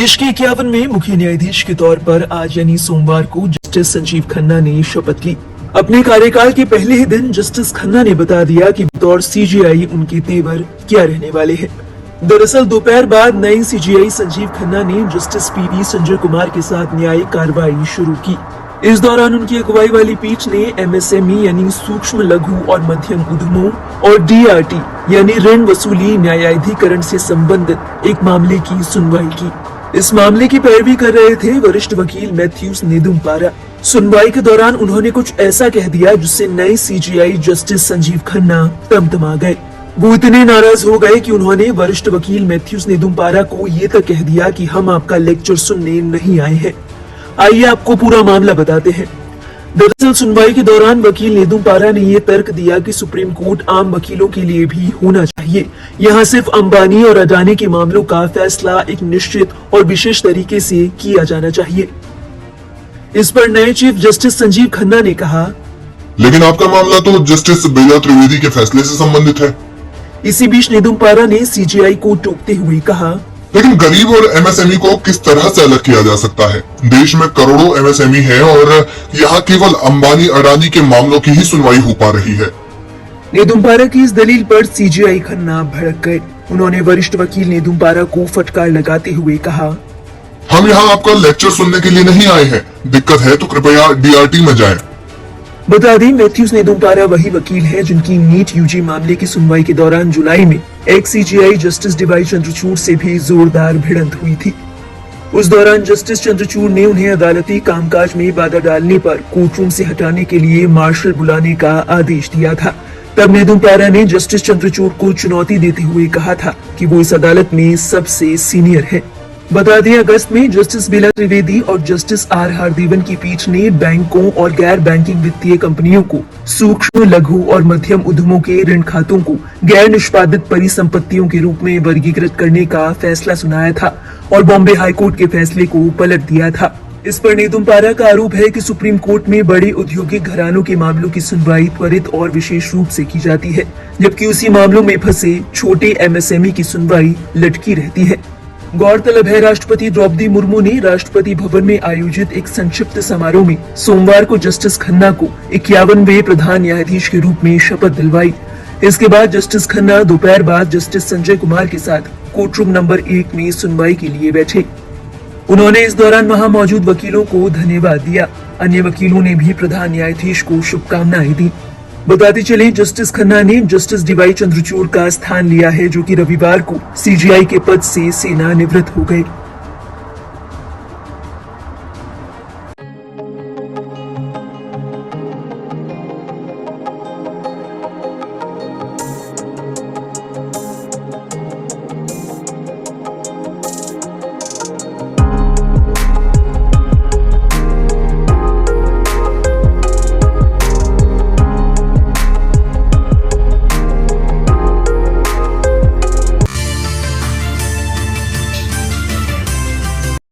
देश के 51वें मुख्य न्यायाधीश के तौर पर आज यानी सोमवार को जस्टिस संजीव खन्ना ने शपथ ली। अपने कार्यकाल के पहले ही दिन जस्टिस खन्ना ने बता दिया कि बतौर सीजेआई उनके तेवर क्या रहने वाले हैं। दरअसल दोपहर बाद नए सीजेआई संजीव खन्ना ने जस्टिस पीवी संजय कुमार के साथ न्यायिक कार्रवाई शुरू की। इस दौरान उनकी अगुवाई वाली पीठ ने एमएसएमई यानी सूक्ष्म लघु और मध्यम उद्यमों और डीआरटी यानी ऋण वसूली न्यायाधिकरण से संबंधित एक मामले की सुनवाई की। इस मामले की पैरवी कर रहे थे वरिष्ठ वकील मैथ्यूज नेदुम्पारा। सुनवाई के दौरान उन्होंने कुछ ऐसा कह दिया जिससे नए सीजेआई जस्टिस संजीव खन्ना तमतमा गए। वो इतने नाराज हो गए कि उन्होंने वरिष्ठ वकील मैथ्यूज नेदुम्पारा को ये तक कह दिया कि हम आपका लेक्चर सुनने नहीं आए हैं, आइए आपको पूरा मामला बताते हैं। दरअसल सुनवाई के दौरान वकील नेदुम्पारा ने ये तर्क दिया कि सुप्रीम कोर्ट आम वकीलों के लिए भी होना चाहिए। यहाँ सिर्फ अंबानी और अडानी के मामलों का फैसला एक निश्चित और विशेष तरीके से किया जाना चाहिए। इस पर नए चीफ जस्टिस संजीव खन्ना ने कहा, लेकिन आपका मामला तो जस्टिस बेला त्रिवेदी के फैसले से संबंधित है। इसी बीच नेदुम्पारा ने सीजेआई को टोकते हुए कहा, लेकिन गरीब और एमएसएमई को किस तरह से अलग किया जा सकता है? देश में करोड़ों एमएसएमई हैं और यहाँ केवल अंबानी अडानी के मामलों की ही सुनवाई हो पा रही है। नेदुम्पारा की इस दलील पर सीजेआई खन्ना भड़क गए। उन्होंने वरिष्ठ वकील नेदुम्पारा को फटकार लगाते हुए कहा, हम यहाँ आपका लेक्चर सुनने के लिए नहीं आए हैं, दिक्कत है तो कृपया डीआरटी में जाएं। बता दें मैथ्यूज नेदुम्पारा वही वकील है जिनकी नीट यूजी मामले की सुनवाई के दौरान जुलाई में ex CJI justice DY Chandrachud से भी जोरदार भिड़ंत हुई थी। उस दौरान जस्टिस चंद्रचूड़ ने उन्हें अदालती कामकाज में बाधा डालने पर कोर्टरूम से हटाने के लिए मार्शल बुलाने का आदेश दिया था। तब नेदुम्पारा ने जस्टिस चंद्रचूड़ को चुनौती देते हुए कहा था कि वो इस अदालत में सबसे सीनियर है। बता दें अगस्त में जस्टिस बेला त्रिवेदी और जस्टिस आर हार्देवन की पीठ ने बैंकों और गैर बैंकिंग वित्तीय कंपनियों को सूक्ष्म लघु और मध्यम उद्यमों के ऋण खातों को गैर निष्पादित परिसंपत्तियों के रूप में वर्गीकृत करने का फैसला सुनाया था और बॉम्बे हाईकोर्ट के फैसले को पलट दिया था। इस पर नेदुम्पारा का आरोप है कि सुप्रीम कोर्ट में बड़े औद्योगिक घरानों के मामलों की सुनवाई त्वरित और विशेष रूप से की जाती है, जबकि उसी मामलों में फंसे छोटे एमएसएमई की सुनवाई लटकी रहती है। गौरतलब है राष्ट्रपति द्रौपदी मुर्मू ने राष्ट्रपति भवन में आयोजित एक संक्षिप्त समारोह में सोमवार को जस्टिस खन्ना को 51वें प्रधान न्यायाधीश के रूप में शपथ दिलवाई। इसके बाद जस्टिस खन्ना दोपहर बाद जस्टिस संजय कुमार के साथ कोर्टरूम नंबर 1 में सुनवाई के लिए बैठे। उन्होंने इस दौरान वहां मौजूद वकीलों को धन्यवाद दिया। अन्य वकीलों ने भी प्रधान न्यायाधीश को शुभकामनाएं दी। बताते चले जस्टिस खन्ना ने जस्टिस डीवाई चंद्रचूड़ का स्थान लिया है, जो कि रविवार को सीजेआई के पद से सेवानिवृत्त हो गए।